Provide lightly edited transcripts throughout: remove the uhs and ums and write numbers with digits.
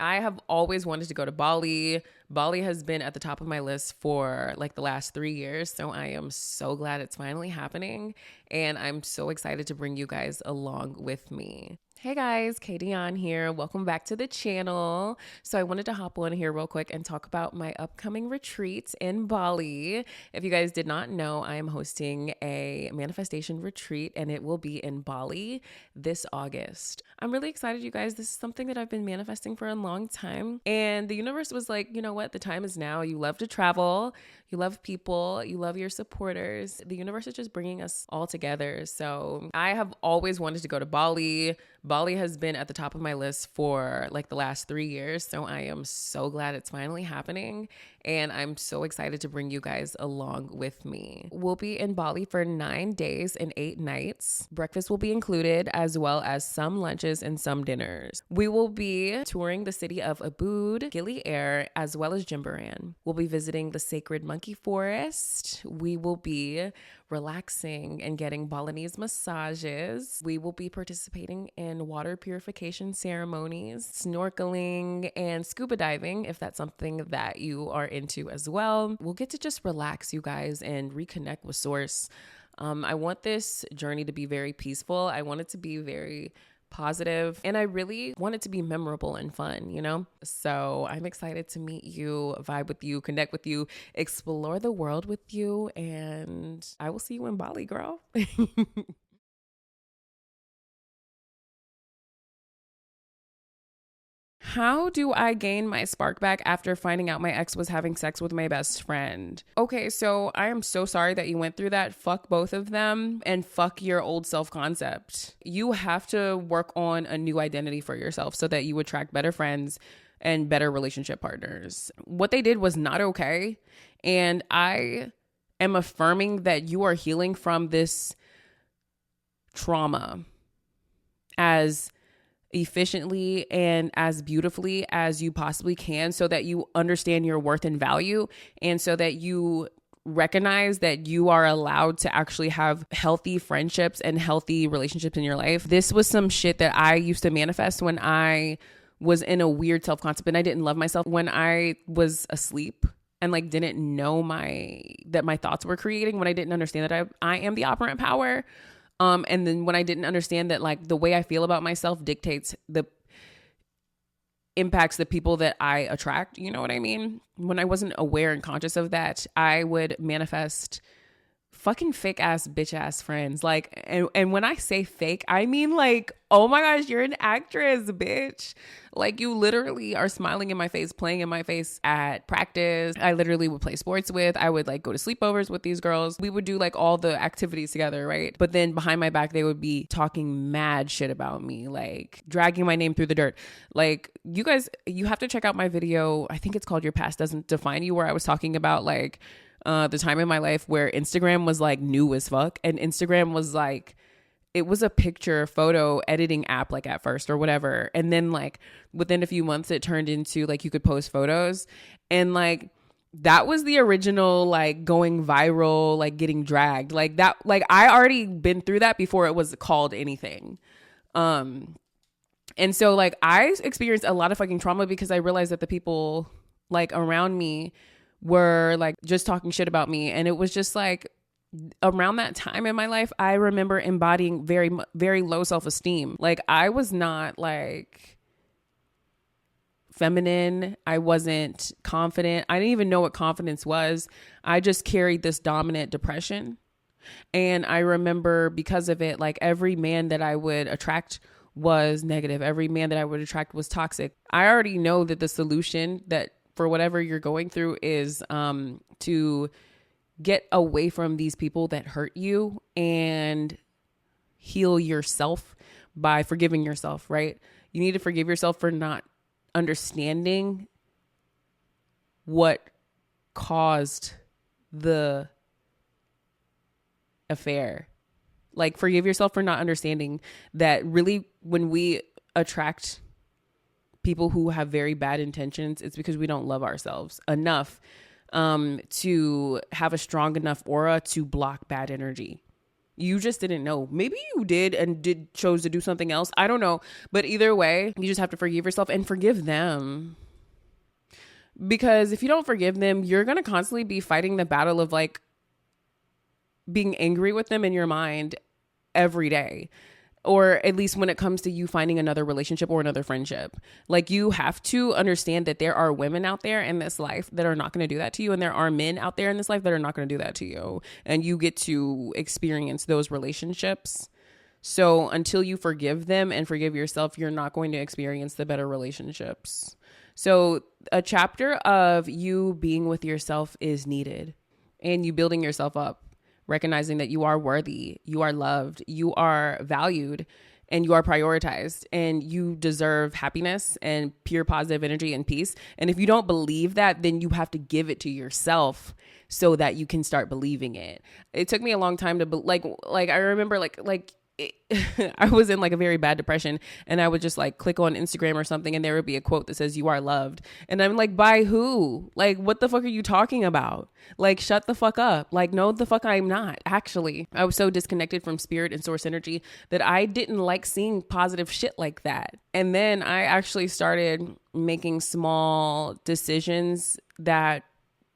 I have always wanted to go to Bali. Bali has been at the top of my list for like the last 3 years. So I am so glad it's finally happening. And I'm so excited to bring you guys along with me. Hey guys, Katie on here. Welcome back to the channel. So I wanted to hop on here real quick and talk about my upcoming retreat in Bali. If you guys did not know, I am hosting a manifestation retreat and it will be in Bali this August. I'm really excited, you guys. This is something that I've been manifesting for a long time. And the universe was like, you know what? The time is now. You love to travel. You love people. You love your supporters. The universe is just bringing us all together. So I have always wanted to go to Bali. Bali has been at the top of my list for like the last 3 years. So I am so glad it's finally happening. And I'm so excited to bring you guys along with me. We'll be in Bali for 9 days and 8 nights. Breakfast will be included, as well as some lunches and some dinners. We will be touring the city of Ubud, Gili Air, as well as Jimbaran. We'll be visiting the sacred monkey forest. We will be relaxing and getting Balinese massages. We will be participating in water purification ceremonies, snorkeling, and scuba diving, if that's something that you are into as well. We'll get to just relax, you guys, and reconnect with source. I want this journey to be very peaceful. I want it to be very positive, and I really want it to be memorable and fun, you know? So I'm excited to meet you, vibe with you, connect with you, explore the world with you, and I will see you in Bali, girl. How do I gain my spark back after finding out my ex was having sex with my best friend? Okay, so I am so sorry that you went through that. Fuck both of them and fuck your old self-concept. You have to work on a new identity for yourself so that you attract better friends and better relationship partners. What they did was not okay. And I am affirming that you are healing from this trauma as efficiently and as beautifully as you possibly can, so that you understand your worth and value, and so that you recognize that you are allowed to actually have healthy friendships and healthy relationships in your life. This was some shit that I used to manifest when I was in a weird self-concept and I didn't love myself, when I was asleep and like didn't know that my thoughts were creating, when I didn't understand that I am the operant power. And then when I didn't understand that like the way I feel about myself dictates impacts the people that I attract, you know what I mean? When I wasn't aware and conscious of that, I would manifest fucking fake ass bitch ass friends. Like, and when I say fake, I mean like, oh my gosh, you're an actress, bitch. Like, you literally are smiling in my face, playing in my face at practice. I literally would play sports with. I would like go to sleepovers with these girls. We would do like all the activities together, right? But then behind my back, they would be talking mad shit about me, like dragging my name through the dirt. Like, you guys, you have to check out my video. I think it's called Your Past Doesn't Define You, where I was talking about like the time in my life where Instagram was like new as fuck, and Instagram was like, it was a picture photo editing app, like at first or whatever. And then like within a few months, it turned into like you could post photos, and like that was the original like going viral, like getting dragged like that. Like I already been through that before it was called anything. And so like I experienced a lot of fucking trauma because I realized that the people like around me were like just talking shit about me. And it was just like around that time in my life, I remember embodying very, very low self-esteem. Like I was not like feminine. I wasn't confident. I didn't even know what confidence was. I just carried this dominant depression. And I remember because of it, like every man that I would attract was negative. Every man that I would attract was toxic. I already know that the solution that for whatever you're going through is to get away from these people that hurt you and heal yourself by forgiving yourself, right? You need to forgive yourself for not understanding what caused the affair. Like, forgive yourself for not understanding that really when we attract people who have very bad intentions, it's because we don't love ourselves enough to have a strong enough aura to block bad energy. You just didn't know. Maybe you did and chose to do something else. I don't know. But either way, you just have to forgive yourself and forgive them. Because if you don't forgive them, you're going to constantly be fighting the battle of like being angry with them in your mind every day. Or at least when it comes to you finding another relationship or another friendship. Like, you have to understand that there are women out there in this life that are not going to do that to you. And there are men out there in this life that are not going to do that to you. And you get to experience those relationships. So until you forgive them and forgive yourself, you're not going to experience the better relationships. So a chapter of you being with yourself is needed, and you building yourself up, recognizing that you are worthy, you are loved, you are valued, and you are prioritized, and you deserve happiness and pure positive energy and peace. And if you don't believe that, then you have to give it to yourself so that you can start believing it. It took me a long time to like I remember I was in like a very bad depression, and I would just like click on Instagram or something, and there would be a quote that says "you are loved," and I'm like, by who? Like, what the fuck are you talking about? Like, shut the fuck up. Like, no, the fuck I'm not. Actually, I was so disconnected from spirit and source energy that I didn't like seeing positive shit like that. And then I actually started making small decisions that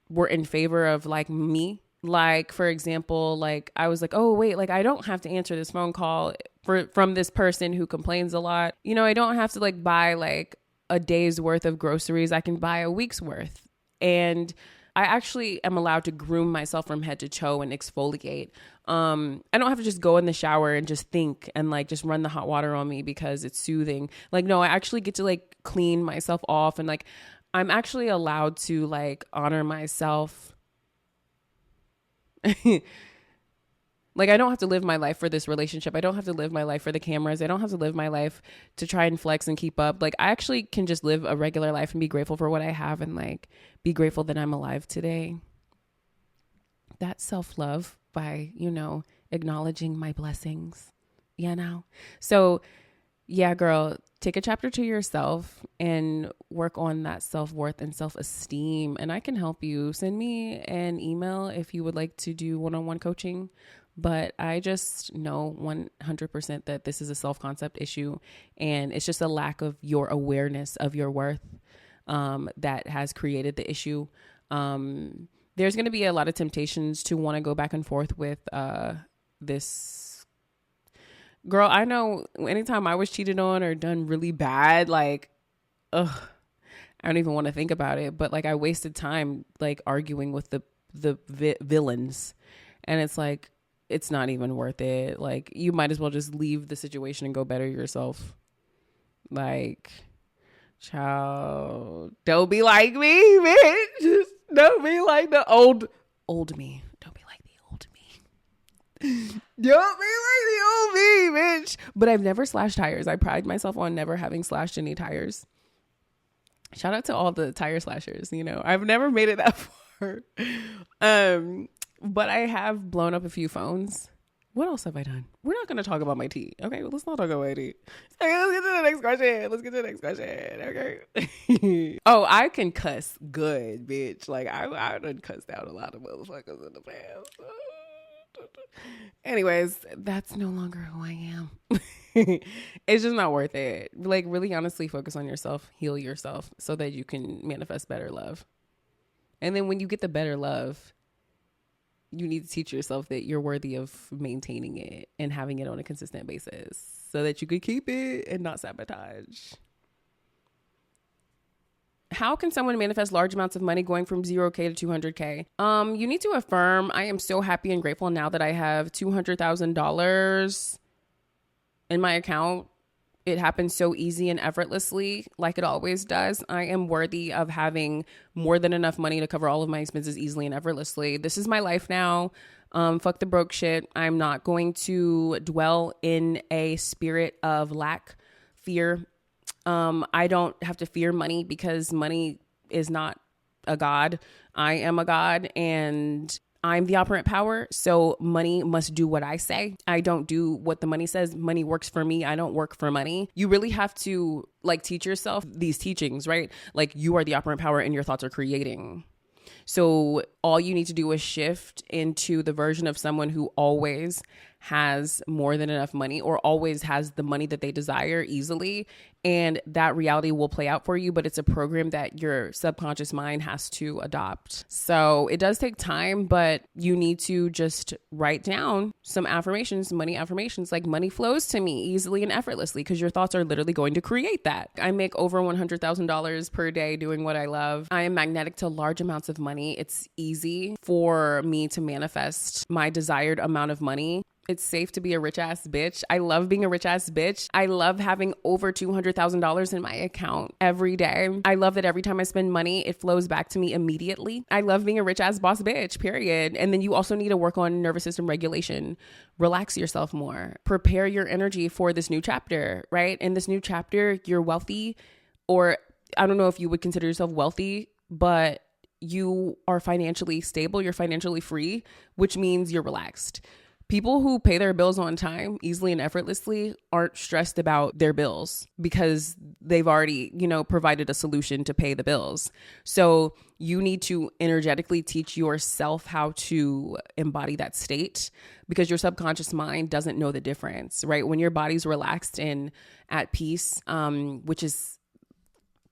were in favor of like me. Like, for example, like I was like, oh, wait, like I don't have to answer this phone call from this person who complains a lot. You know, I don't have to like buy like a day's worth of groceries. I can buy a week's worth. And I actually am allowed to groom myself from head to toe and exfoliate. I don't have to just go in the shower and just think and like just run the hot water on me because it's soothing. Like, no, I actually get to like clean myself off, and like I'm actually allowed to like honor myself. Like, I don't have to live my life for this relationship. I don't have to live my life for the cameras. I don't have to live my life to try and flex and keep up. Like, I actually can just live a regular life and be grateful for what I have, and like be grateful that I'm alive today. That's self-love by, you know, acknowledging my blessings, you know? So yeah, girl, take a chapter to yourself and work on that self-worth and self-esteem. And I can help you. Send me an email if you would like to do one-on-one coaching. But I just know 100% that this is a self-concept issue, and it's just a lack of your awareness of your worth that has created the issue. There's going to be a lot of temptations to want to go back and forth with this. Girl, I know anytime I was cheated on or done really bad, like, I don't even want to think about it. But like, I wasted time like arguing with the villains, and it's like, it's not even worth it. Like, you might as well just leave the situation and go better yourself. Like, child, don't be like me, bitch. Don't be like the old me. Don't be like the old me. Don't be like the old me, bitch. But I've never slashed tires. I pride myself on never having slashed any tires. Shout out to all the tire slashers. You know, I've never made it that far. But I have blown up a few phones. What else have I done? We're not going to talk about my tea. Okay, well, let's not talk about my tea. Okay, let's get to the next question. Okay. Oh, I can cuss good, bitch. Like, I done cussed out a lot of motherfuckers in the past. Anyways, that's no longer who I am. It's just not worth it. Like, really honestly focus on yourself, heal yourself so that you can manifest better love. And then when you get the better love, you need to teach yourself that you're worthy of maintaining it and having it on a consistent basis so that you could keep it and not sabotage. How can someone manifest large amounts of money going from 0K to 200K? You need to affirm, I am so happy and grateful now that I have $200,000 in my account. It happens so easy and effortlessly, like it always does. I am worthy of having more than enough money to cover all of my expenses easily and effortlessly. This is my life now. Fuck the broke shit. I'm not going to dwell in a spirit of lack, fear. I don't have to fear money because money is not a god. I am a god, and I'm the operant power, so money must do what I say. I don't do what the money says. Money works for me. I don't work for money. You really have to like teach yourself these teachings, right? Like, you are the operant power and your thoughts are creating. So all you need to do is shift into the version of someone who always has more than enough money or always has the money that they desire easily. And that reality will play out for you, but it's a program that your subconscious mind has to adopt. So it does take time, but you need to just write down some affirmations, money affirmations, like money flows to me easily and effortlessly, because your thoughts are literally going to create that. I make over $100,000 per day doing what I love. I am magnetic to large amounts of money. It's easy for me to manifest my desired amount of money. It's safe to be a rich ass bitch. I love being a rich ass bitch. I love having over $200,000 in my account every day. I love that every time I spend money, it flows back to me immediately. I love being a rich ass boss bitch, period. And then you also need to work on nervous system regulation. Relax yourself more. Prepare your energy for this new chapter, right? In this new chapter, you're wealthy, or I don't know if you would consider yourself wealthy, but you are financially stable. You're financially free, which means you're relaxed. People who pay their bills on time easily and effortlessly aren't stressed about their bills because they've already, provided a solution to pay the bills. So you need to energetically teach yourself how to embody that state, because your subconscious mind doesn't know the difference, right? When your body's relaxed and at peace, which is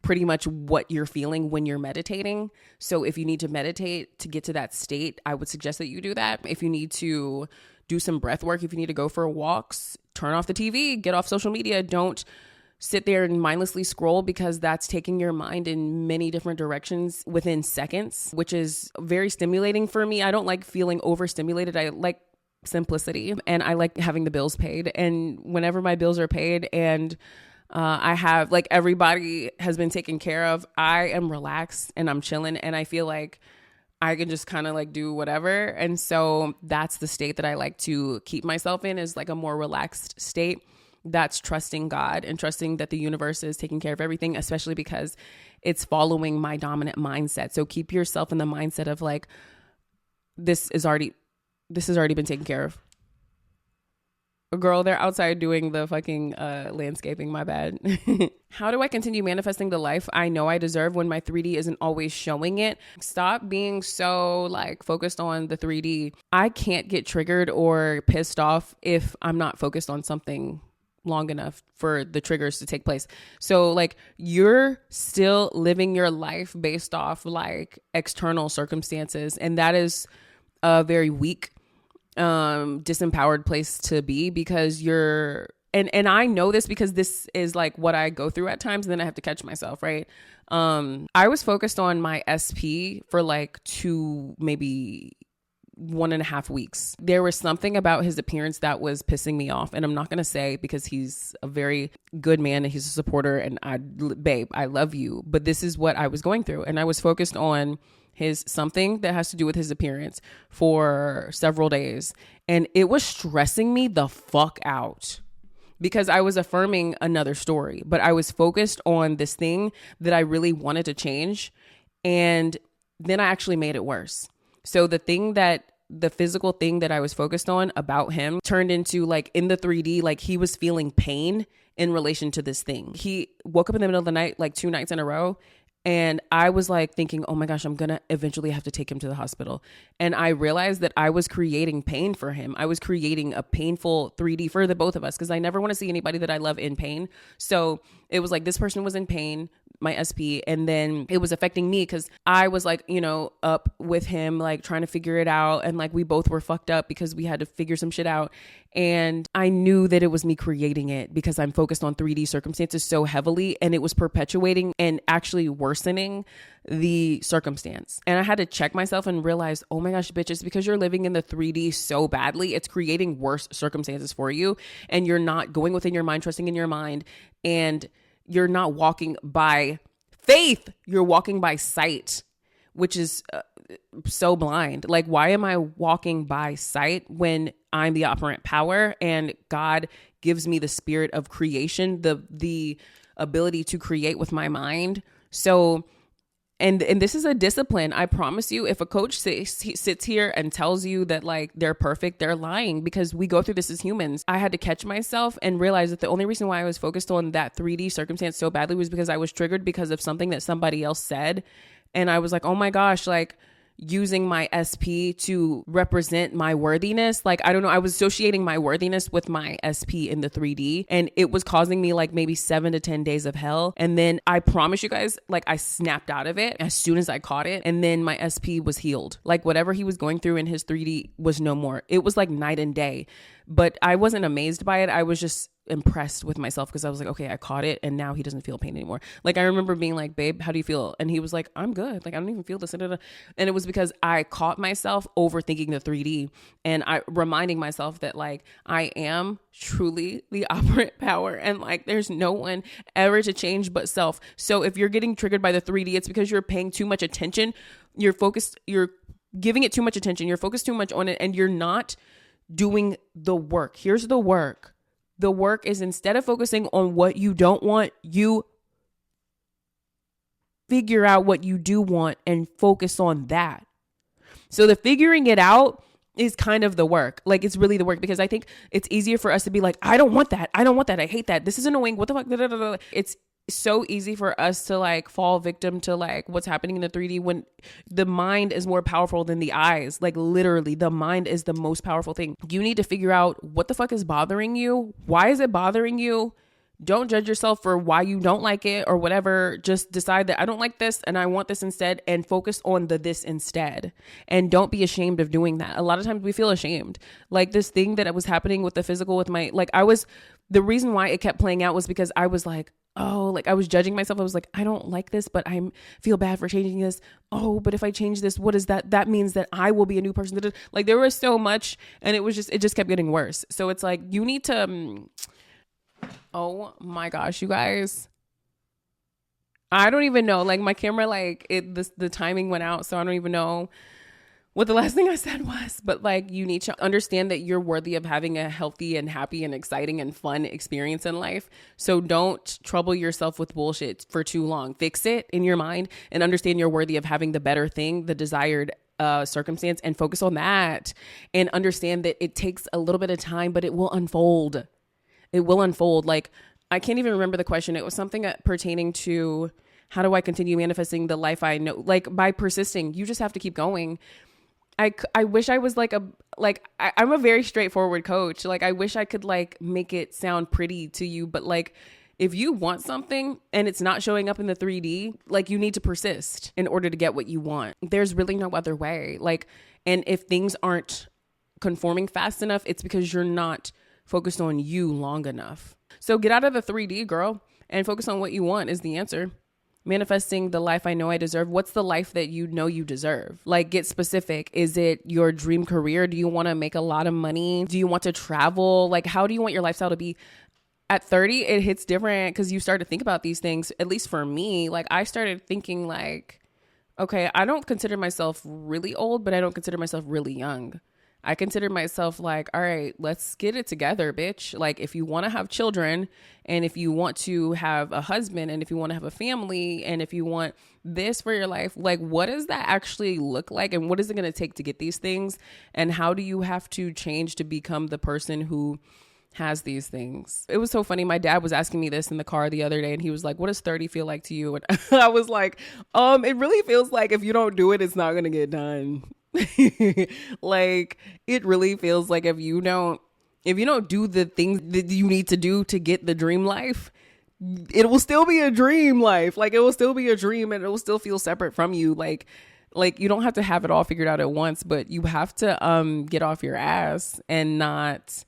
pretty much what you're feeling when you're meditating. So if you need to meditate to get to that state, I would suggest that you do that. If you need to do some breath work, if you need to go for walks, turn off the TV, get off social media. Don't sit there and mindlessly scroll, because that's taking your mind in many different directions within seconds, which is very stimulating for me. I don't like feeling overstimulated. I like simplicity, and I like having the bills paid. And whenever my bills are paid and I have, like, everybody has been taken care of, I am relaxed and I'm chilling, and I feel like I can just kind of like do whatever. And so that's the state that I like to keep myself in, is like a more relaxed state that's trusting God and trusting that the universe is taking care of everything, especially because it's following my dominant mindset. So keep yourself in the mindset of like, this has already been taken care of. Girl, they're outside doing the fucking landscaping, my bad. How do I continue manifesting the life I know I deserve when my 3D isn't always showing it? Stop being so like focused on the 3D. I can't get triggered or pissed off if I'm not focused on something long enough for the triggers to take place. So like, you're still living your life based off like external circumstances, and that is a very weak disempowered place to be, because you're and I know this because this is like what I go through at times, and then I have to catch myself, right? I was focused on my SP for like 2, maybe 1.5 weeks. There was something about his appearance that was pissing me off, and I'm not gonna say, because he's a very good man and he's a supporter, and babe, I love you, but this is what I was going through, and I was focused on something that has to do with his appearance for several days. And it was stressing me the fuck out, because I was affirming another story, but I was focused on this thing that I really wanted to change. And then I actually made it worse. So the physical thing that I was focused on about him turned into, like, in the 3D, like, he was feeling pain in relation to this thing. He woke up in the middle of the night, like 2 nights in a row. And I was like thinking, oh my gosh, I'm going to eventually have to take him to the hospital. And I realized that I was creating pain for him. I was creating a painful 3D for the both of us, because I never want to see anybody that I love in pain. So it was like, this person was in pain, my SP, and then it was affecting me because I was like, up with him, like trying to figure it out. And like, we both were fucked up because we had to figure some shit out. And I knew that it was me creating it because I'm focused on 3D circumstances so heavily, and it was perpetuating and actually worsening the circumstance. And I had to check myself and realize, oh my gosh, bitch, it's because you're living in the 3D so badly. It's creating worse circumstances for you, and you're not going within your mind, trusting in your mind, and you're not walking by faith. You're walking by sight, which is so blind. Like, why am I walking by sight when I'm the operant power and God gives me the spirit of creation, the ability to create with my mind? So, and this is a discipline. I promise you, if a coach sits here and tells you that like they're perfect, they're lying, because we go through this as humans. I had to catch myself and realize that the only reason why I was focused on that 3D circumstance so badly was because I was triggered because of something that somebody else said. And I was like, oh my gosh, like, using my SP to represent my worthiness. Like, I don't know, I was associating my worthiness with my SP in the 3D, and it was causing me like maybe 7 to 10 days of hell. And then I promise you guys, like, I snapped out of it as soon as I caught it. And then my SP was healed. Like, whatever he was going through in his 3D was no more. It was like night and day. But I wasn't amazed by it. I was just impressed with myself because I was like, okay, I caught it and now he doesn't feel pain anymore. Like, I remember being like, babe, how do you feel? And he was like, I'm good. Like, I don't even feel this. And it was because I caught myself overthinking the 3D and I reminding myself that like, I am truly the operant power and like, there's no one ever to change but self. So if you're getting triggered by the 3D, it's because you're paying too much attention. You're focused, you're giving it too much attention. You're focused too much on it and you're not doing the work. Here's the work. The work is, instead of focusing on what you don't want, you figure out what you do want and focus on that. So the figuring it out is kind of the work. Like, it's really the work, because I think it's easier for us to be like, I don't want that. I don't want that. I hate that. This is annoying. What the fuck? It's so easy for us to like fall victim to like what's happening in the 3D when the mind is more powerful than the eyes. Like, literally, the mind is the most powerful thing. You need to figure out what the fuck is bothering you. Why is it bothering you? Don't judge yourself for why you don't like it or whatever. Just decide that I don't like this and I want this instead, and focus on the this instead. And don't be ashamed of doing that. A lot of times we feel ashamed. Like, this thing that was happening with the physical with my, like, the reason why it kept playing out was because I was like, oh, like, I was judging myself. I was like, I don't like this, but I feel bad for changing this. Oh, but if I change this, what is that? That means that I will be a new person. Like, there was so much, and it just kept getting worse. So it's like, you need to, oh my gosh, you guys, I don't even know. Like, my camera, like, the timing went out, so I don't even know what the last thing I said was. But like, you need to understand that you're worthy of having a healthy and happy and exciting and fun experience in life. So don't trouble yourself with bullshit for too long. Fix it in your mind and understand you're worthy of having the better thing, the desired circumstance, and focus on that. And understand that it takes a little bit of time, but it will unfold. It will unfold. Like, I can't even remember the question. It was something pertaining to, how do I continue manifesting the life I know? Like, by persisting. You just have to keep going. I wish I was like I'm a very straightforward coach. Like, I wish I could like make it sound pretty to you, but like, if you want something and it's not showing up in the 3D, like, you need to persist in order to get what you want. There's really no other way. Like, and if things aren't conforming fast enough, it's because you're not focused on you long enough. So get out of the 3D, girl, and focus on what you want is the answer. Manifesting the life I know I deserve. What's the life that you know you deserve? Like, get specific. Is it your dream career? Do you want to make a lot of money? Do you want to travel? Like, how do you want your lifestyle to be? At 30, it hits different because you start to think about these things. At least for me, like, I started thinking like, okay, I don't consider myself really old, but I don't consider myself really young. I consider myself like, all right, let's get it together, bitch. Like, if you want to have children, and if you want to have a husband, and if you want to have a family, and if you want this for your life, like, what does that actually look like? And what is it going to take to get these things? And how do you have to change to become the person who has these things? It was so funny. My dad was asking me this in the car the other day, and he was like, what does 30 feel like to you? And I was like, it really feels like if you don't do it, it's not going to get done. Like, it really feels like if you don't do the things that you need to do to get the dream life, it will still be a dream life. Like, it will still be a dream, and it will still feel separate from you. Like you don't have to have it all figured out at once, but you have to get off your ass and not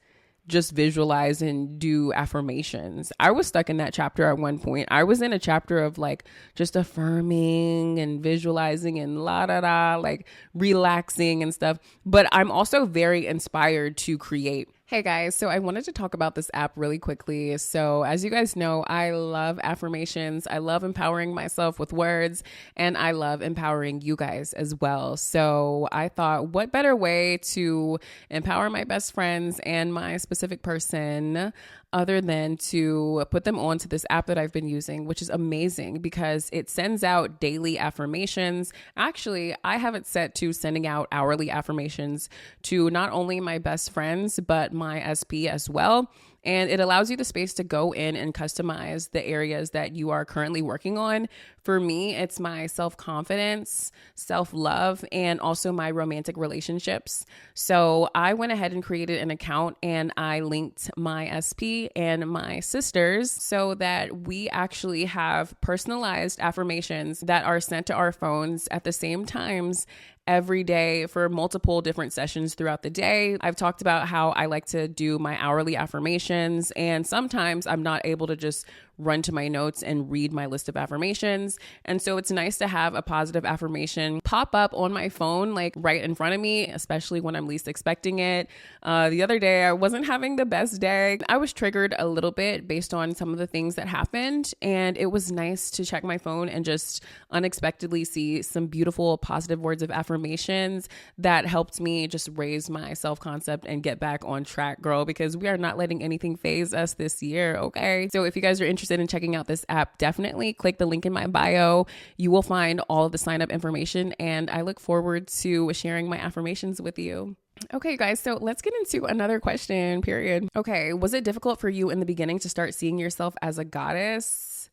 just visualize and do affirmations. I was stuck in that chapter at one point. I was in a chapter of like just affirming and visualizing and like relaxing and stuff. But I'm also very inspired to create. Hey guys, so I wanted to talk about this app really quickly. So as you guys know, I love affirmations. I love empowering myself with words, and I love empowering you guys as well. So I thought, what better way to empower my best friends and my specific person other than to put them onto this app that I've been using, which is amazing because it sends out daily affirmations. Actually, I have it set to sending out hourly affirmations to not only my best friends, but my SP as well. and it allows you the space to go in and customize the areas that you are currently working on. For me, it's my self-confidence, self-love, and also my romantic relationships. So I went ahead and created an account, and I linked my SP and my sisters so that we actually have personalized affirmations that are sent to our phones at the same times every day for multiple different sessions throughout the day. I've talked about how I like to do my hourly affirmations, and sometimes I'm not able to just run to my notes and read my list of affirmations. And so it's nice to have a positive affirmation pop up on my phone, like right in front of me, especially when I'm least expecting it. The other day, I wasn't having the best day. I was triggered a little bit based on some of the things that happened. And it was nice to check my phone and just unexpectedly see some beautiful positive words of affirmations that helped me just raise my self-concept and get back on track, girl, because we are not letting anything phase us this year. Okay. So if you guys are interested in checking out this app, definitely click the link in my bio. You will find all of the sign up information, and I look forward to sharing my affirmations with you. Okay, guys, so let's get into another question, period. Okay, was it difficult for you in the beginning to start seeing yourself as a goddess?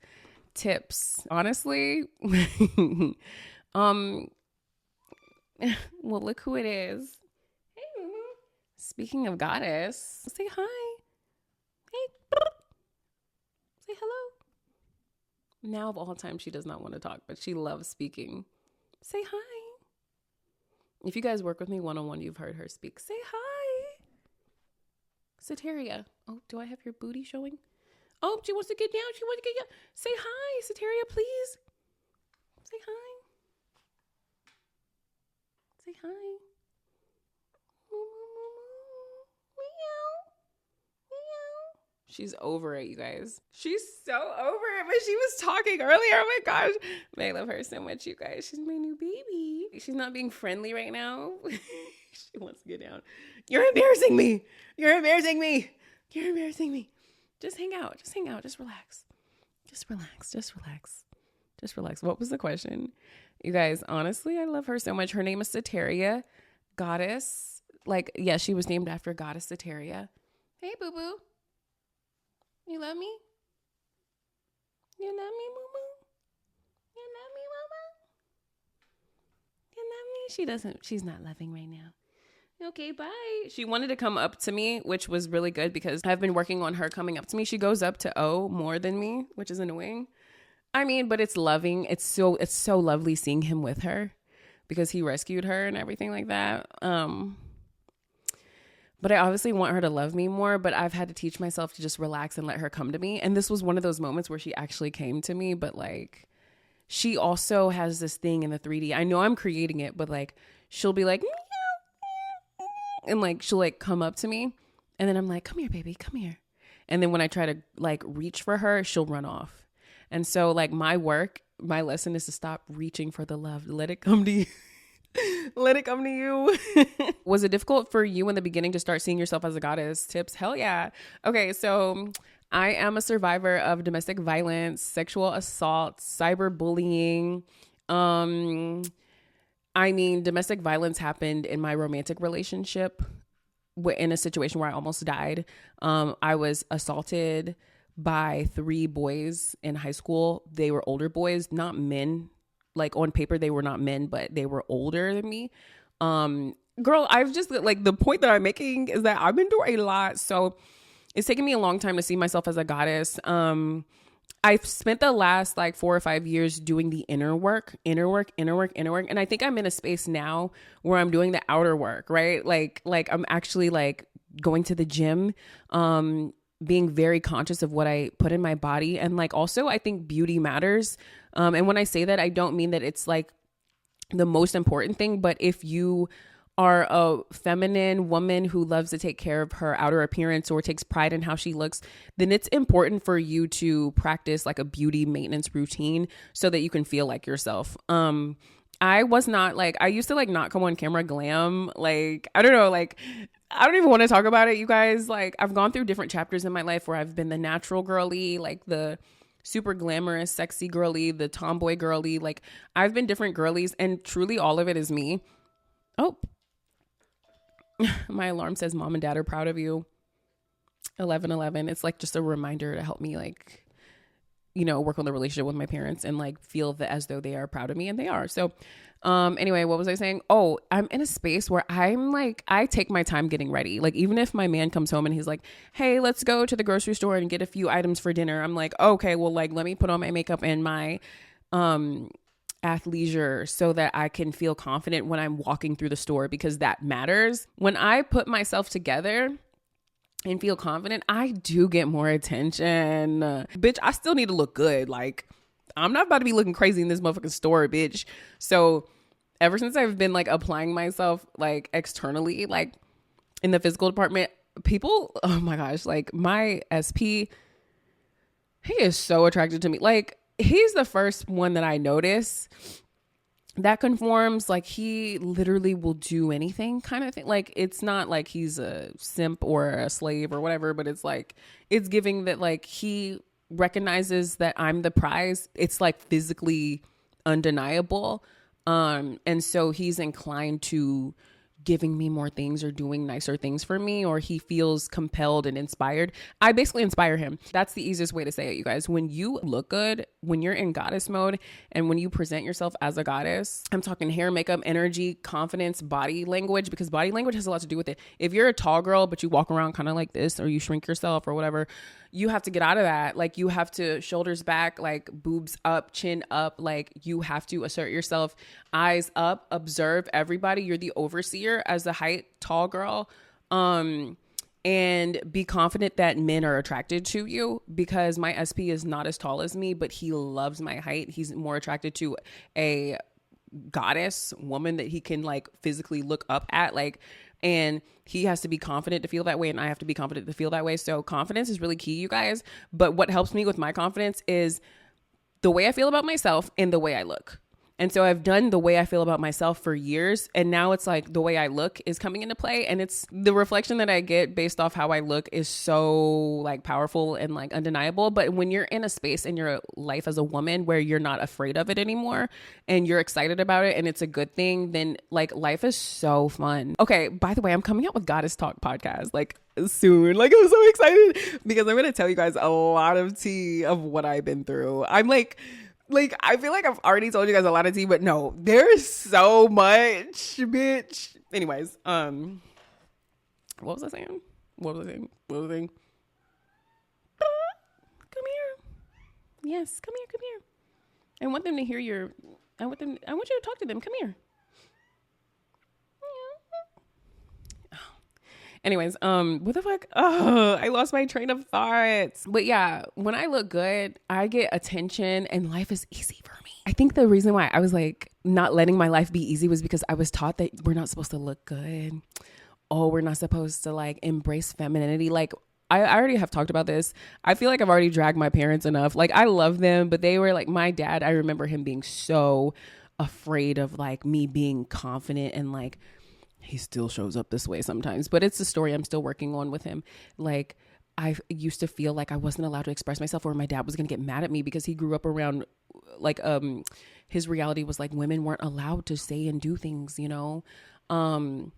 Tips. Honestly, well, look who it is. Hey, speaking of goddess, say hi. Hey. Say hello. Now of all time, she does not want to talk, but she loves speaking. Say hi. If you guys work with me one-on-one, you've heard her speak. Say hi. Soteria. Oh, do I have your booty showing? Oh, she wants to get down. She wants to get down. Say hi, Soteria, please. Say hi. Say hi. She's over it, you guys. She's so over it, but she was talking earlier. Oh my gosh. I love her so much, you guys. She's my new baby. She's not being friendly right now. She wants to get down. You're embarrassing me. You're embarrassing me. You're embarrassing me. Just hang out. Just hang out. Just relax. Just relax. Just relax. Just relax. What was the question? You guys, honestly, I love her so much. Her name is Soteria, goddess. Like, yeah, she was named after goddess Soteria. Hey, boo-boo. You love me? You love me, boo-boo? You love me, boo-boo? You love me? She's not loving right now. Okay, bye. She wanted to come up to me, which was really good because I've been working on her coming up to me. She goes up to O more than me, which is annoying. I mean, but it's loving. It's so lovely seeing him with her because he rescued her and everything like that. But I obviously want her to love me more, but I've had to teach myself to just relax and let her come to me. And this was one of those moments where she actually came to me, but like, she also has this thing in the 3D. I know I'm creating it, but like, she'll be like, and like, she'll like come up to me. And then I'm like, come here, baby, come here. And then when I try to like reach for her, she'll run off. And so like my lesson is to stop reaching for the love. Let it come to you. Let it come to you. Was it difficult for you in the beginning to start seeing yourself as a goddess? Tips? Hell yeah. Okay, so I am a survivor of domestic violence, sexual assault, cyberbullying. I mean, domestic violence happened in my romantic relationship in a situation where I almost died. I was assaulted by 3 boys in high school. They were older boys, not men. Like on paper, they were not men, but they were older than me. Girl, I've just like the point that I'm making is that I've been through a lot. So it's taken me a long time to see myself as a goddess. I've spent the last like 4 or 5 years doing the inner work. And I think I'm in a space now where I'm doing the outer work, right? Like I'm actually like going to the gym, being very conscious of what I put in my body. And like, also I think beauty matters. And when I say that, I don't mean that it's like the most important thing, but if you are a feminine woman who loves to take care of her outer appearance or takes pride in how she looks, then it's important for you to practice like a beauty maintenance routine so that you can feel like yourself. I was not like, I used to like not come on camera glam. Like, I don't know, like, I don't even want to talk about it, you guys. Like, I've gone through different chapters in my life where I've been the natural girly, like the super glamorous, sexy girly, the tomboy girly. Like, I've been different girlies, and truly all of it is me. Oh, my alarm says mom and dad are proud of you. 11:11. It's like just a reminder to help me like, you know, work on the relationship with my parents and like feel that as though they are proud of me, and they are. So anyway, what was I saying? Oh, I'm in a space where I'm like, I take my time getting ready. Like, even if my man comes home and he's like, hey, let's go to the grocery store and get a few items for dinner, I'm like, okay, well, like, let me put on my makeup and my athleisure so that I can feel confident when I'm walking through the store, because that matters. When I put myself together and feel confident, I do get more attention. Bitch, I still need to look good. Like, I'm not about to be looking crazy in this motherfucking store, bitch. So ever since I've been like applying myself like externally, like in the physical department, people, oh my gosh, like my SP, he is so attracted to me. Like, he's the first one that I notice that conforms. Like, he literally will do anything kind of thing. Like, it's not like he's a simp or a slave or whatever, but it's like, it's giving that like he recognizes that I'm the prize. It's like physically undeniable. And so he's inclined to giving me more things or doing nicer things for me, or he feels compelled and inspired. I basically inspire him. That's the easiest way to say it, you guys. When you look good, when you're in goddess mode, and when you present yourself as a goddess, I'm talking hair, makeup, energy, confidence, body language, because body language has a lot to do with it. If you're a tall girl, but you walk around kind of like this, or you shrink yourself or whatever, you have to get out of that. Like, you have to shoulders back, like boobs up, chin up. Like, you have to assert yourself, eyes up, observe everybody. You're the overseer as the height tall girl. And be confident that men are attracted to you, because my SP is not as tall as me, but he loves my height. He's more attracted to a goddess woman that he can like physically look up at. Like, and he has to be confident to feel that way, and I have to be confident to feel that way. So confidence is really key, you guys. But what helps me with my confidence is the way I feel about myself and the way I look. And so I've done the way I feel about myself for years. And now it's like the way I look is coming into play. And it's the reflection that I get based off how I look is so like powerful and like undeniable. But when you're in a space in your life as a woman where you're not afraid of it anymore and you're excited about it and it's a good thing, then like life is so fun. Okay, by the way, I'm coming out with Goddess Talk podcast like soon. Like, I'm so excited because I'm going to tell you guys a lot of tea of what I've been through. I'm like, I feel like I've already told you guys a lot of tea, but no, there's so much, bitch. Anyways, what was I saying? Come here. Yes, come here. I want them to hear I want you to talk to them. Come here. Anyways, what the fuck? Oh, I lost my train of thoughts. But yeah, when I look good, I get attention and life is easy for me. I think the reason why I was like not letting my life be easy was because I was taught that we're not supposed to look good. Oh, we're not supposed to like embrace femininity. Like, I already have talked about this. I feel like I've already dragged my parents enough. Like, I love them, but they were like, my dad, I remember him being so afraid of like me being confident, and like, he still shows up this way sometimes, but it's a story I'm still working on with him. Like, I used to feel like I wasn't allowed to express myself, or my dad was going to get mad at me because he grew up around like, his reality was like women weren't allowed to say and do things, you know? And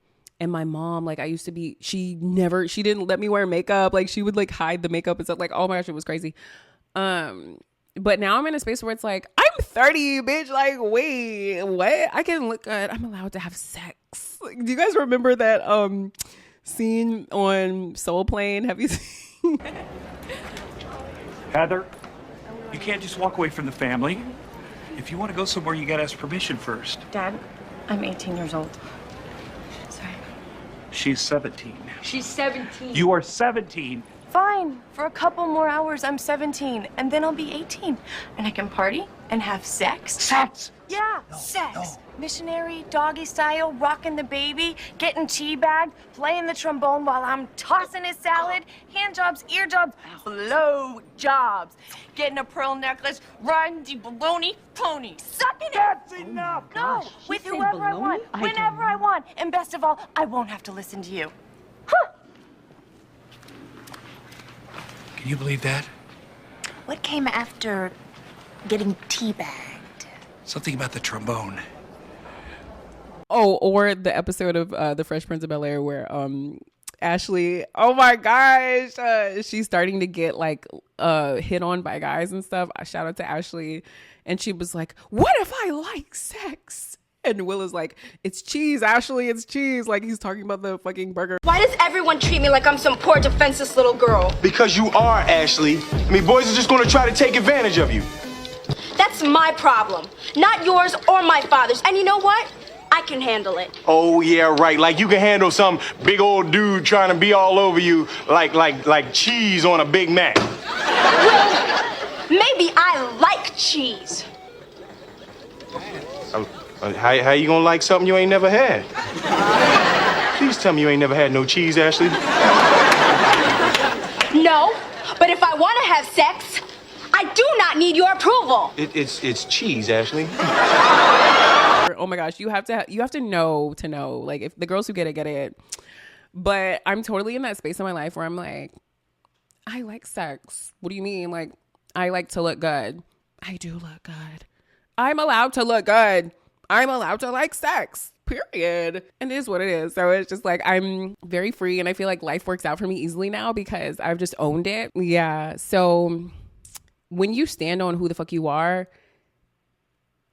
my mom, like, I used to be, she didn't let me wear makeup. Like, she would like hide the makeup and stuff. Like, oh my gosh, it was crazy. But now I'm in a space where it's like, I'm 30, bitch. Like, wait, what? I can look good. I'm allowed to have sex. Like, do you guys remember that scene on Soul Plane? Have you seen? Heather, you can't just walk away from the family. If you want to go somewhere, you got to ask permission first. Dad, I'm 18 years old. Sorry. She's 17. She's 17. You are 17. Fine. For a couple more hours, I'm 17. And then I'll be 18. And I can party and have sex. Sex? Yeah, sex. Missionary, doggy style, rocking the baby, getting teabagged, playing the trombone while I'm tossing his salad, hand jobs, ear jobs, blow jobs, getting a pearl necklace, riding the baloney pony, sucking it. That's enough. No, with whoever I want, whenever I want. And best of all, I won't have to listen to you. Huh. Can you believe that? What came after getting teabagged? Something about the trombone. Oh, or the episode of The Fresh Prince of Bel-Air where Ashley, oh my gosh, she's starting to get like hit on by guys and stuff. I shout out to Ashley, and she was like, what if I like sex? And Will is like, it's cheese, Ashley, it's cheese. Like, he's talking about the fucking burger. Why does everyone treat me like I'm some poor defenseless little girl? Because you are, Ashley. I mean, boys are just gonna try to take advantage of you. That's my problem, not yours or my father's. And you know what? I can handle it. Oh, yeah, right. Like you can handle some big old dude trying to be all over you like cheese on a Big Mac. Well, maybe I like cheese. How you gonna like something you ain't never had? Please tell me you ain't never had no cheese, Ashley. No, but if I want to have sex, I do not need your approval. It's cheese, Ashley. Oh my gosh, you have to know like, if the girls who get it. But I'm totally in that space in my life where I'm like, I like sex. What do you mean? Like, I like to look good. I do look good. I'm allowed to look good. I'm allowed to like sex, period. And it is what it is. So it's just like, I'm very free, and I feel like life works out for me easily now because I've just owned it. Yeah. So when you stand on who the fuck you are,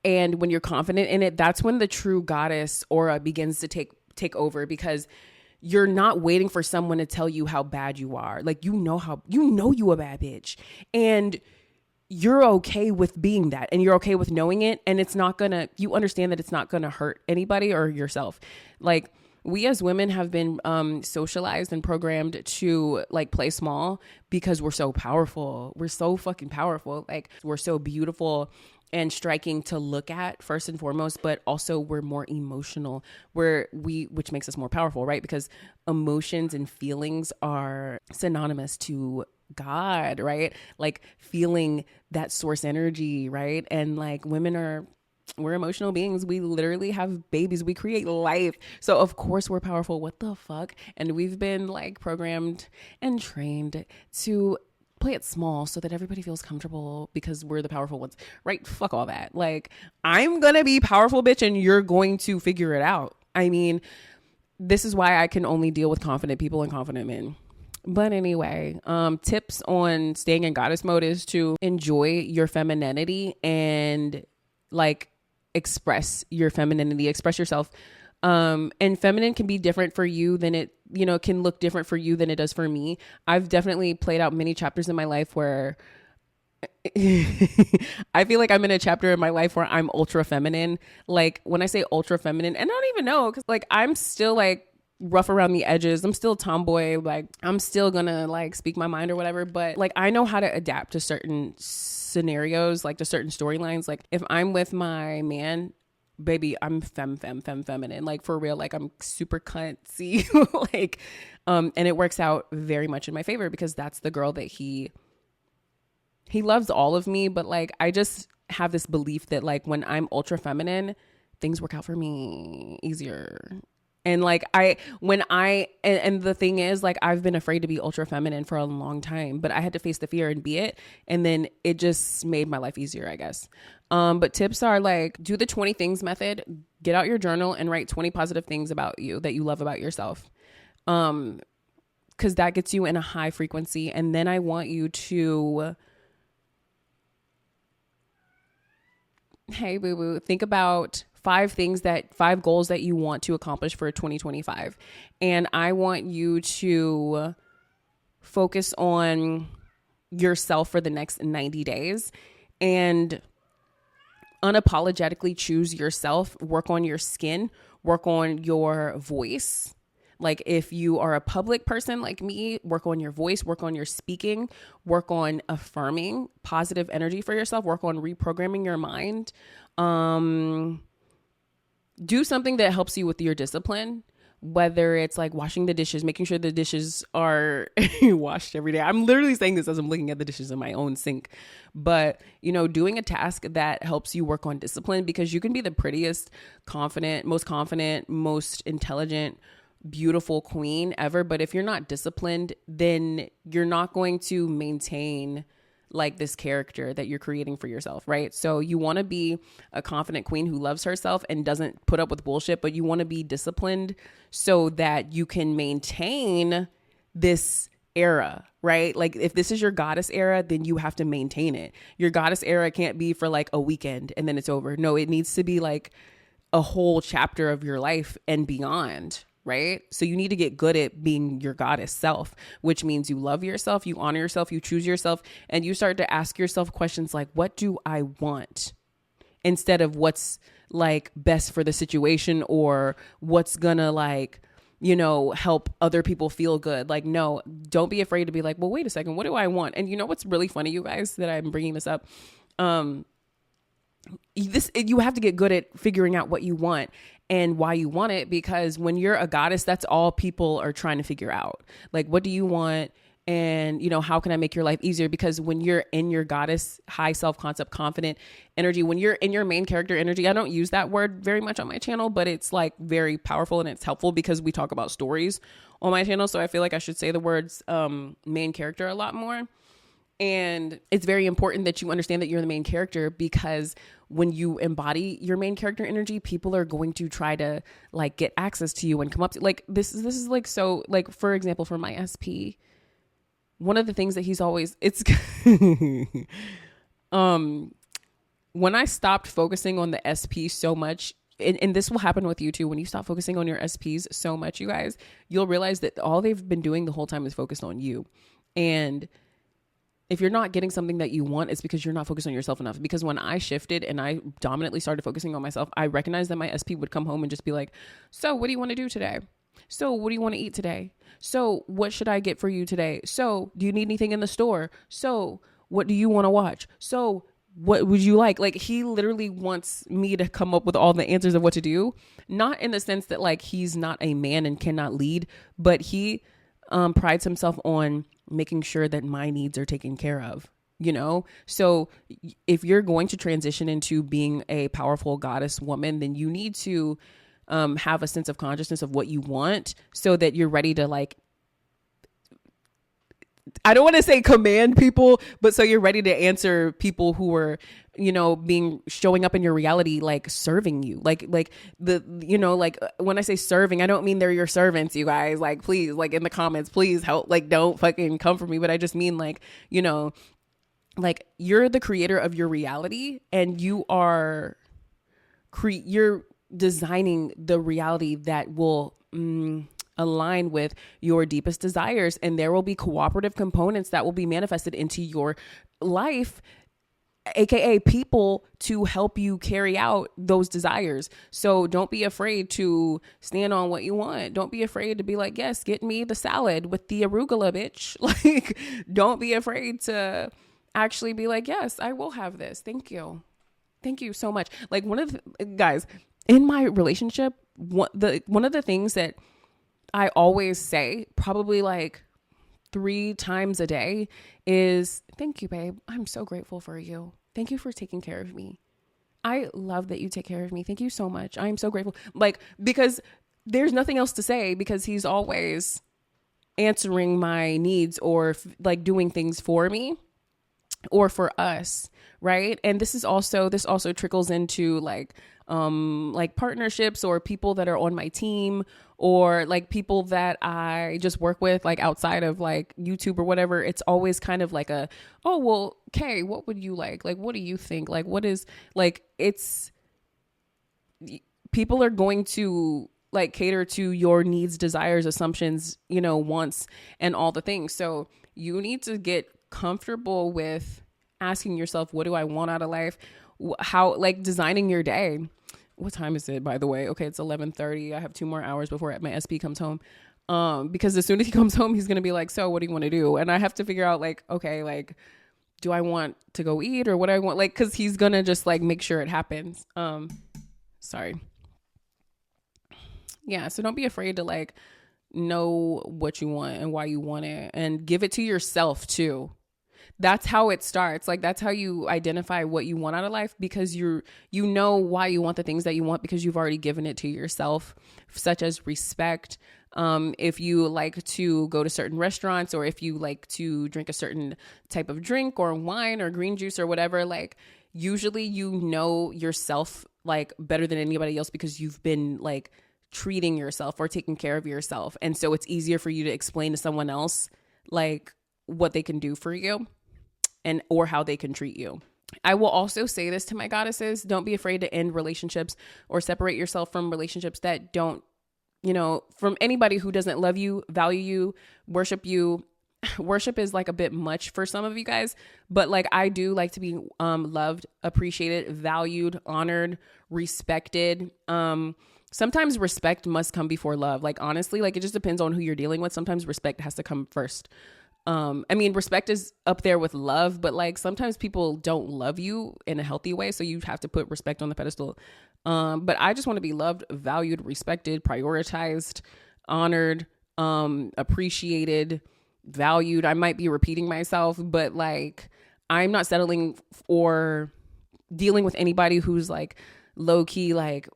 and when you're confident in it, that's when the true goddess aura begins to take over, because you're not waiting for someone to tell you how bad you are. Like, you know you a bad bitch, and you're okay with being that, and you're okay with knowing it. And you understand that it's not gonna hurt anybody or yourself. Like, we as women have been socialized and programmed to like play small because we're so powerful. We're so fucking powerful. Like, we're so beautiful and striking to look at first and foremost, but also we're more emotional, which makes us more powerful, right? Because emotions and feelings are synonymous to God, right? Like, feeling that source energy, right? And like, we're emotional beings. We literally have babies. We create life. So of course we're powerful. What the fuck? And we've been like programmed and trained to play it small so that everybody feels comfortable because we're the powerful ones, right? Fuck all that. Like, I'm gonna be powerful, bitch, and you're going to figure it out. I mean, this is why I can only deal with confident people and confident men. But anyway, tips on staying in goddess mode is to enjoy your femininity and like express your femininity, express yourself. And feminine can be different for you than it, can look different for you than it does for me. I've definitely played out many chapters in my life where I feel like I'm in a chapter in my life where I'm ultra feminine. Like, when I say ultra feminine, and I don't even know, because like, I'm still like rough around the edges. I'm still tomboy. Like, I'm still gonna like speak my mind or whatever, but like, I know how to adapt to certain scenarios, like to certain storylines. Like, if I'm with my man, baby, I'm feminine, like, for real. Like, I'm super cunty, like, and it works out very much in my favor because that's the girl that he loves all of me. But like, I just have this belief that like, when I'm ultra feminine, things work out for me easier. And like, and the thing is, like, I've been afraid to be ultra feminine for a long time, but I had to face the fear and be it. And then it just made my life easier, I guess. But tips are like, do the 20 things method, get out your journal and write 20 positive things about you that you love about yourself. Cause that gets you in a high frequency. And then I want you to, hey boo boo, think about 5 goals that you want to accomplish for 2025. And I want you to focus on yourself for the next 90 days and unapologetically choose yourself, work on your skin, work on your voice. Like, if you are a public person like me, work on your voice, work on your speaking, work on affirming positive energy for yourself, work on reprogramming your mind. Do something that helps you with your discipline, whether it's like washing the dishes, making sure the dishes are washed every day. I'm literally saying this as I'm looking at the dishes in my own sink. But, doing a task that helps you work on discipline, because you can be the prettiest, confident, most intelligent, beautiful queen ever. But if you're not disciplined, then you're not going to maintain like this character that you're creating for yourself, right? So you want to be a confident queen who loves herself and doesn't put up with bullshit, but you want to be disciplined so that you can maintain this era, right? Like if this is your goddess era, then you have to maintain it. Your goddess era can't be for like a weekend and then it's over. No, it needs to be like a whole chapter of your life and beyond, right? So you need to get good at being your goddess self, which means you love yourself, you honor yourself, you choose yourself, and you start to ask yourself questions like, what do I want? Instead of what's like best for the situation or what's gonna like, you know, help other people feel good. Like, no, don't be afraid to be like, well, wait a second, what do I want? And you know what's really funny, you guys, that I'm bringing this up? You have to get good at figuring out what you want and why you want it, because when you're a goddess, that's all people are trying to figure out. Like, what do you want? And, you know, how can I make your life easier? Because when you're in your goddess, high self-concept, confident energy, when you're in your main character energy, I don't use that word very much on my channel, but it's like very powerful and it's helpful because we talk about stories on my channel. So I feel like I should say the words main character a lot more. And it's very important that you understand that you're the main character, because when you embody your main character energy, people are going to try to like get access to you and come up to like, this is like, so like, for example, for my SP, one of the things that he's always, it's, when I stopped focusing on the SP so much, and this will happen with you too, when you stop focusing on your SPs so much, you guys, you'll realize that all they've been doing the whole time is focused on you. And if you're not getting something that you want, it's because you're not focused on yourself enough. Because when I shifted and I dominantly started focusing on myself, I recognized that my SP would come home and just be like, so what do you want to do today? So what do you want to eat today? So what should I get for you today? So do you need anything in the store? So what do you want to watch? So what would you like? Like, he literally wants me to come up with all the answers of what to do. Not in the sense that like he's not a man and cannot lead, but he prides himself on making sure that my needs are taken care of, you know? So if you're going to transition into being a powerful goddess woman, then you need to have a sense of consciousness of what you want so that you're ready to like, I don't want to say command people, but so you're ready to answer people who are, you know, showing up in your reality, like serving you, like the, you know, like when I say serving, I don't mean they're your servants, you guys, like, please, like in the comments, please help, like, don't fucking come for me. But I just mean like, you know, like you're the creator of your reality and you are you're designing the reality that will, align with your deepest desires, and there will be cooperative components that will be manifested into your life, aka people to help you carry out those desires. So don't be afraid to stand on what you want. Don't be afraid to be like, yes, get me the salad with the arugula, bitch. Like, don't be afraid to actually be like, yes, I will have this. Thank you so much. Like, one of the guys in my relationship, one of the things that I always say, probably like 3 times a day, is thank you, babe. I'm so grateful for you. Thank you for taking care of me. I love that you take care of me. Thank you so much. I am so grateful. Like, because there's nothing else to say, because he's always answering my needs or like doing things for me or for us. Right. And this also trickles into like partnerships or people that are on my team, or like people that I just work with, like outside of like YouTube or whatever. It's always kind of like a, oh, well, Kay, what would you like? Like, what do you think? Like, what is like, it's, people are going to like cater to your needs, desires, assumptions, you know, wants, and all the things. So you need to get comfortable with asking yourself, what do I want out of life? How, like, designing your day. What time is it, by the way? Okay, it's 11:30. I have 2 more hours before my SP comes home. Because as soon as he comes home, he's going to be like, so what do you want to do? And I have to figure out like, okay, like, do I want to go eat or what do I want? Like, cause he's going to just like make sure it happens. Sorry. Yeah. So don't be afraid to like know what you want and why you want it, and give it to yourself too. That's how it starts. Like, that's how you identify what you want out of life, because you know why you want the things that you want, because you've already given it to yourself, such as respect, If you like to go to certain restaurants, or if you like to drink a certain type of drink or wine or green juice or whatever, like usually you know yourself like better than anybody else because you've been like treating yourself or taking care of yourself. And so it's easier for you to explain to someone else like what they can do for you and or how they can treat you. I will also say this to my goddesses: don't be afraid to end relationships or separate yourself from relationships that don't, you know, from anybody who doesn't love you, value you, worship you. Worship is like a bit much for some of you guys, but like I do like to be loved, appreciated, valued, honored, respected. Sometimes respect must come before love. Like honestly, like it just depends on who you're dealing with. Sometimes respect has to come first. I mean, respect is up there with love, but like sometimes people don't love you in a healthy way. So you have to put respect on the pedestal. But I just want to be loved, valued, respected, prioritized, honored, appreciated, valued. I might be repeating myself, but like I'm not settling or dealing with anybody who's like low key, like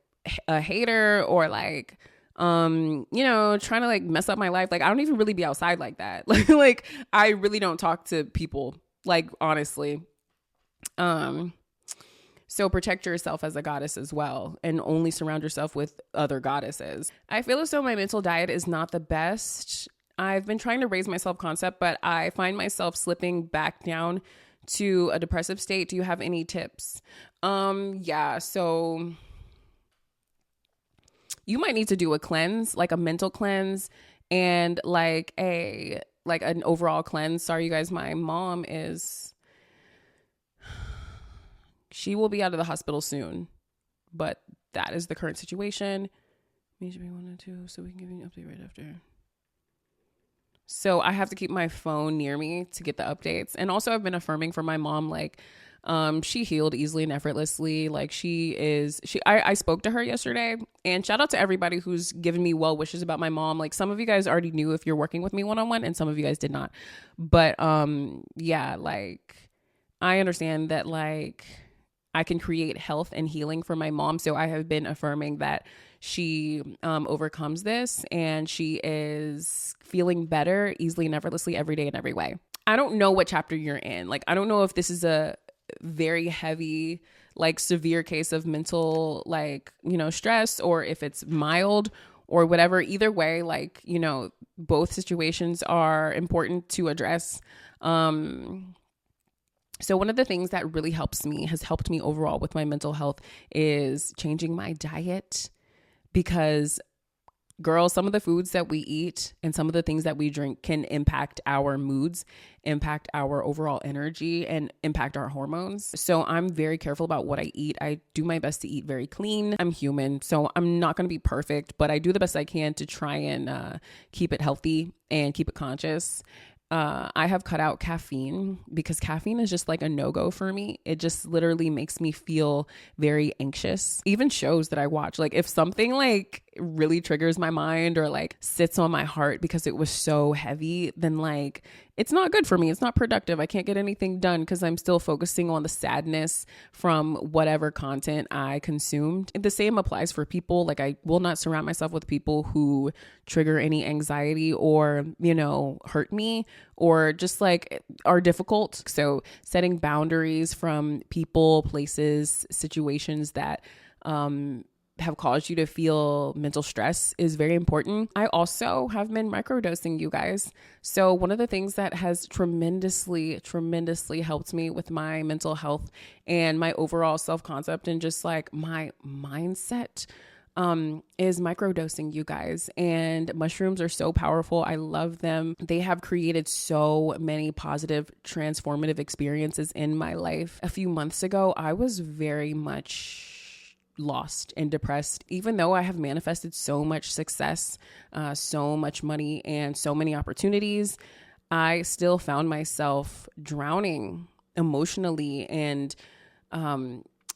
a hater or like, you know, trying to like mess up my life. Like I don't even really be outside like that. Like I really don't talk to people, like honestly. So protect yourself as a goddess as well, and only surround yourself with other goddesses. I feel as though my mental diet is not the best. I've been trying to raise my self-concept, but I find myself slipping back down to a depressive state. Do you have any tips? Yeah, so you might need to do a cleanse, like a mental cleanse and like an overall cleanse. Sorry, you guys, my mom she will be out of the hospital soon, but that is the current situation. Me should be 1 or 2, so we can give you an update right after. So I have to keep my phone near me to get the updates. And also I've been affirming for my mom, like, she healed easily and effortlessly. Like I spoke to her yesterday, and shout out to everybody who's given me well wishes about my mom. Like some of you guys already knew if you're working with me one-on-one, and some of you guys did not. But, yeah, like I understand that like I can create health and healing for my mom. So I have been affirming that she overcomes this and she is feeling better easily and effortlessly every day in every way. I don't know what chapter you're in. Like, I don't know if this is a very heavy, like severe case of mental, like, you know, stress, or if it's mild or whatever. Either way, like, you know, both situations are important to address. So one of the things that really has helped me overall with my mental health is changing my diet, because girl, some of the foods that we eat and some of the things that we drink can impact our moods, impact our overall energy, and impact our hormones. So I'm very careful about what I eat. I do my best to eat very clean. I'm human, so I'm not going to be perfect, but I do the best I can to try and keep it healthy and keep it conscious. I have cut out caffeine because caffeine is just like a no-go for me. It just literally makes me feel very anxious. Even shows that I watch, like if something like really triggers my mind or like sits on my heart because it was so heavy, then like it's not good for me. It's not productive. I can't get anything done because I'm still focusing on the sadness from whatever content I consumed. The same applies for people. Like I will not surround myself with people who trigger any anxiety or, you know, hurt me or just like are difficult. So setting boundaries from people, places, situations that have caused you to feel mental stress is very important. I also have been microdosing, you guys. So one of the things that has tremendously helped me with my mental health and my overall self-concept and just like my mindset is microdosing, you guys. And mushrooms are so powerful. I love them. They have created so many positive, transformative experiences in my life. A few months ago, I was very much lost and depressed. Even though I have manifested so much success, so much money, and so many opportunities, I still found myself drowning emotionally and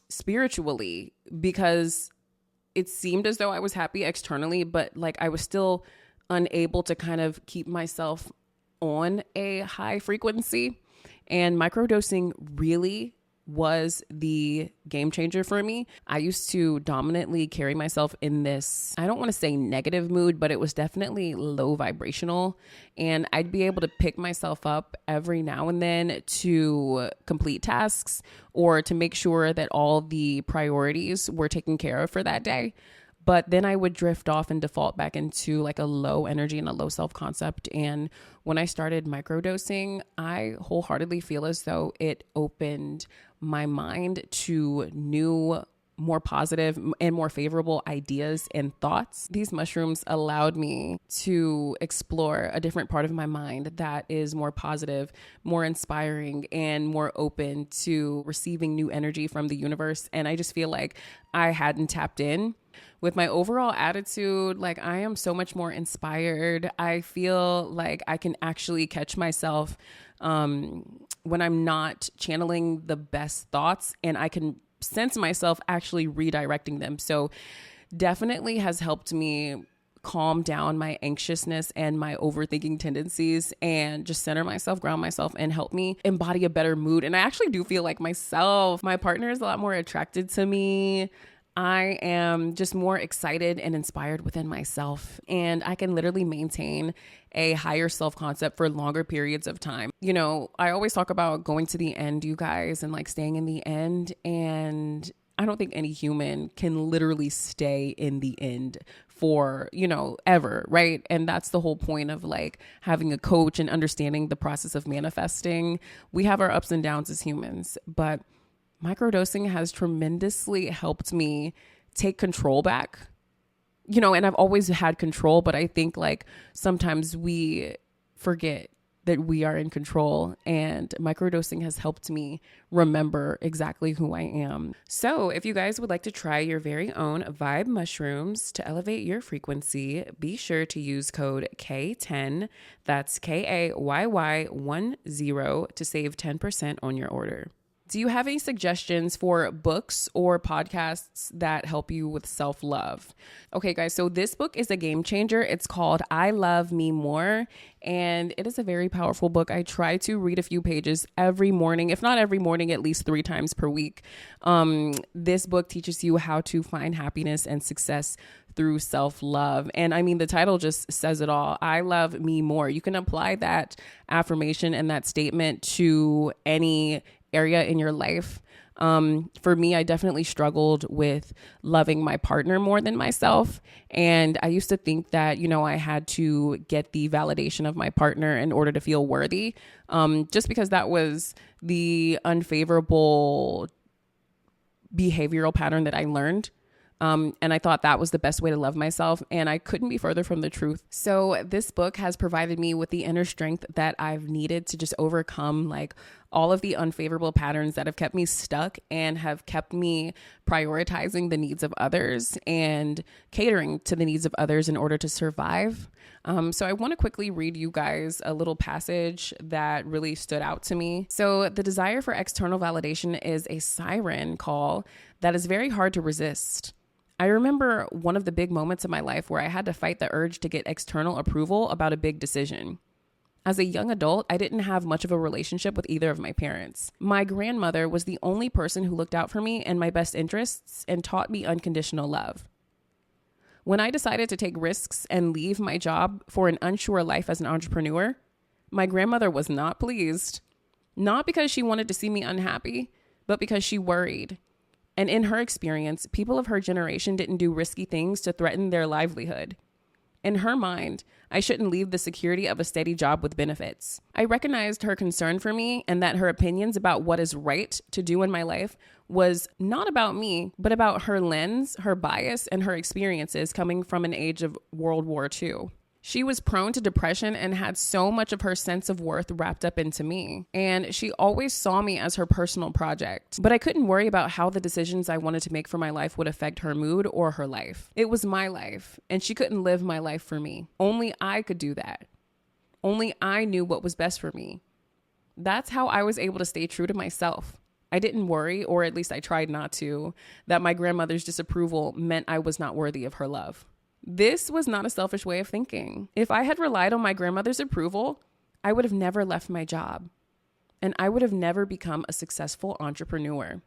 spiritually, because it seemed as though I was happy externally, but like I was still unable to kind of keep myself on a high frequency. And microdosing really was the game changer for me. I used to dominantly carry myself in this, I don't want to say negative mood, but it was definitely low vibrational. And I'd be able to pick myself up every now and then to complete tasks or to make sure that all the priorities were taken care of for that day. But then I would drift off and default back into like a low energy and a low self-concept. And when I started microdosing, I wholeheartedly feel as though it opened my mind to new, more positive and more favorable ideas and thoughts. These mushrooms allowed me to explore a different part of my mind that is more positive, more inspiring, and more open to receiving new energy from the universe. And I just feel like I hadn't tapped in. With my overall attitude, like I am so much more inspired. I feel like I can actually catch myself when I'm not channeling the best thoughts, and I can sense myself actually redirecting them. So definitely has helped me calm down my anxiousness and my overthinking tendencies and just center myself, ground myself, and help me embody a better mood. And I actually do feel like my partner is a lot more attracted to me. I am just more excited and inspired within myself, and I can literally maintain a higher self-concept for longer periods of time. You know, I always talk about going to the end, you guys, and like staying in the end. And I don't think any human can literally stay in the end for, you know, ever, right? And that's the whole point of like having a coach and understanding the process of manifesting. We have our ups and downs as humans, but microdosing has tremendously helped me take control back, you know, and I've always had control, but I think like sometimes we forget that we are in control, and microdosing has helped me remember exactly who I am. So if you guys would like to try your very own vibe mushrooms to elevate your frequency, be sure to use code K10, that's KAYY10, to save 10% on your order. Do you have any suggestions for books or podcasts that help you with self-love? Okay, guys, so this book is a game changer. It's called I Love Me More, and it is a very powerful book. I try to read a few pages every morning, if not every morning, at least 3 times per week. This book teaches you how to find happiness and success through self-love. And I mean, the title just says it all. I love me more. You can apply that affirmation and that statement to any area in your life. For me, I definitely struggled with loving my partner more than myself. And I used to think that, you know, I had to get the validation of my partner in order to feel worthy, just because that was the unfavorable behavioral pattern that I learned. And I thought that was the best way to love myself. And I couldn't be further from the truth. So this book has provided me with the inner strength that I've needed to just overcome like all of the unfavorable patterns that have kept me stuck and have kept me prioritizing the needs of others and catering to the needs of others in order to survive. So I want to quickly read you guys a little passage that really stood out to me. So the desire for external validation is a siren call that is very hard to resist. I remember one of the big moments of my life where I had to fight the urge to get external approval about a big decision. As a young adult, I didn't have much of a relationship with either of my parents. My grandmother was the only person who looked out for me and my best interests and taught me unconditional love. When I decided to take risks and leave my job for an unsure life as an entrepreneur, my grandmother was not pleased. Not because she wanted to see me unhappy, but because she worried. And in her experience, people of her generation didn't do risky things to threaten their livelihood. In her mind, I shouldn't leave the security of a steady job with benefits. I recognized her concern for me and that her opinions about what is right to do in my life was not about me, but about her lens, her bias, and her experiences coming from an age of World War II. She was prone to depression and had so much of her sense of worth wrapped up into me. And she always saw me as her personal project. But I couldn't worry about how the decisions I wanted to make for my life would affect her mood or her life. It was my life, and she couldn't live my life for me. Only I could do that. Only I knew what was best for me. That's how I was able to stay true to myself. I didn't worry, or at least I tried not to, that my grandmother's disapproval meant I was not worthy of her love. This was not a selfish way of thinking. If I had relied on my grandmother's approval, I would have never left my job. and I would have never become a successful entrepreneur.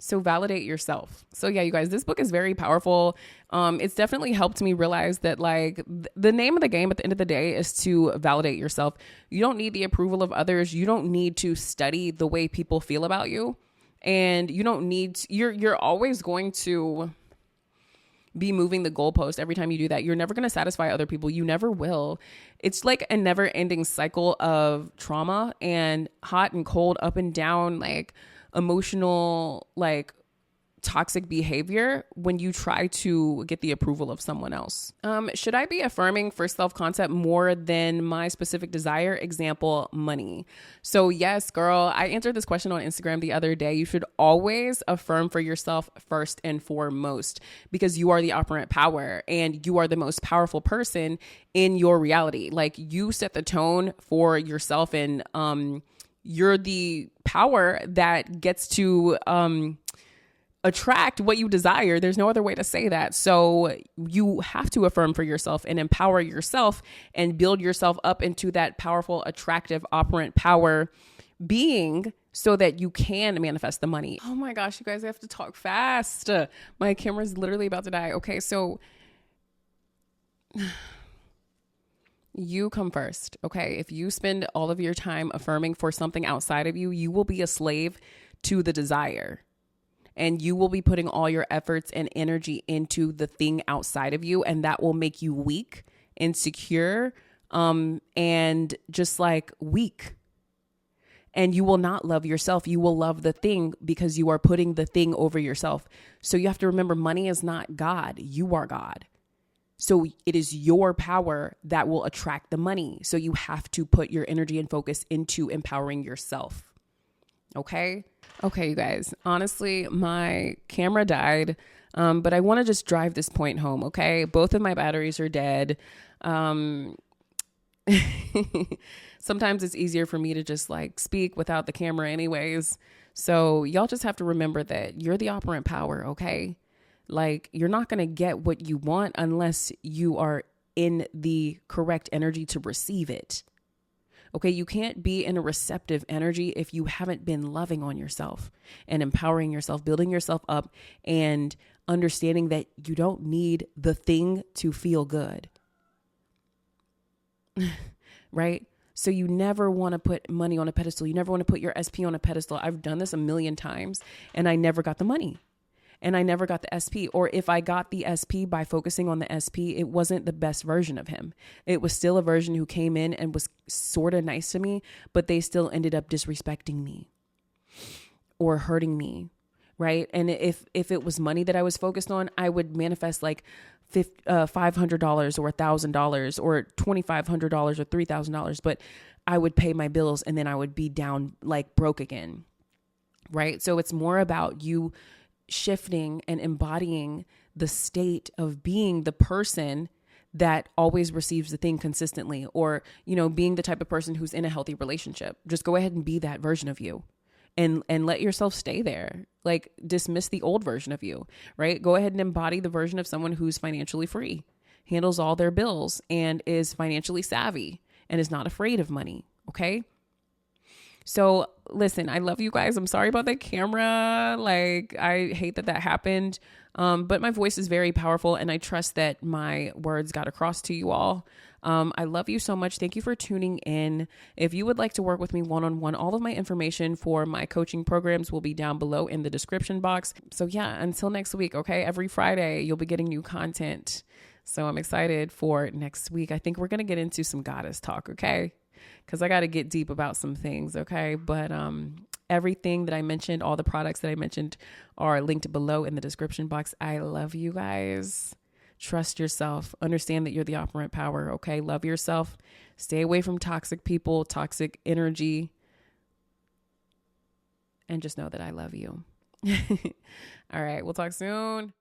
So validate yourself. So yeah, you guys, this book is very powerful. It's definitely helped me realize that like the name of the game at the end of the day is to validate yourself. You don't need the approval of others. You don't need to study the way people feel about you. And you don't need to, you're always going to be moving the goalpost every time you do that. You're never going to satisfy other people. You never will. It's like a never ending cycle of trauma and hot and cold, up and down, like emotional, like toxic behavior when you try to get the approval of someone else. Should I be affirming for self-concept more than my specific desire? Example, money. So yes, girl, I answered this question on Instagram the other day. You should always affirm for yourself first and foremost, because you are the operant power and you are the most powerful person in your reality. Like, you set the tone for yourself, and you're the power that gets to attract what you desire. There's no other way to say that. So you have to affirm for yourself and empower yourself and build yourself up into that powerful, attractive, operant power being, so that you can manifest the money. Oh my gosh, you guys, I have to talk fast. My camera's literally about to die. Okay, so you come first. Okay, if you spend all of your time affirming for something outside of you, you will be a slave to the desire. And you will be putting all your efforts and energy into the thing outside of you. And that will make you weak, insecure, and just like weak. And you will not love yourself. You will love the thing because you are putting the thing over yourself. So you have to remember, money is not God. You are God. So it is your power that will attract the money. So you have to put your energy and focus into empowering yourself. Okay, you guys, honestly, my camera died, but I want to just drive this point home, okay? Both of my batteries are dead. Sometimes it's easier for me to just like speak without the camera anyways. So y'all just have to remember that you're the operant power, okay? Like, you're not going to get what you want unless you are in the correct energy to receive it. Okay, you can't be in a receptive energy if you haven't been loving on yourself and empowering yourself, building yourself up, and understanding that you don't need the thing to feel good. Right? So you never want to put money on a pedestal. You never want to put your SP on a pedestal. I've done this a million times and I never got the money. And I never got the SP. Or if I got the SP by focusing on the SP, it wasn't the best version of him. It was still a version who came in and was sort of nice to me, but they still ended up disrespecting me or hurting me, right? And if it was money that I was focused on, I would manifest like $500 or $1,000 or $2,500 or $3,000, but I would pay my bills and then I would be down like broke again, right? So it's more about you shifting and embodying the state of being the person that always receives the thing consistently, or, you know, being the type of person who's in a healthy relationship. Just go ahead and be that version of you and let yourself stay there. Like, dismiss the old version of you, right? Go ahead and embody the version of someone who's financially free, handles all their bills, and is financially savvy and is not afraid of money. Okay. So listen, I love you guys. I'm sorry about the camera. Like, I hate that happened. But my voice is very powerful and I trust that my words got across to you all. I love you so much. Thank you for tuning in. If you would like to work with me one-on-one, all of my information for my coaching programs will be down below in the description box. So yeah, until next week. Okay. Every Friday you'll be getting new content. So I'm excited for next week. I think we're going to get into some goddess talk. Okay. Because I got to get deep about some things, okay? But everything that I mentioned, all the products that I mentioned are linked below in the description box. I love you guys. Trust yourself. Understand that you're the operant power, okay? Love yourself. Stay away from toxic people, toxic energy. And just know that I love you. All right, we'll talk soon.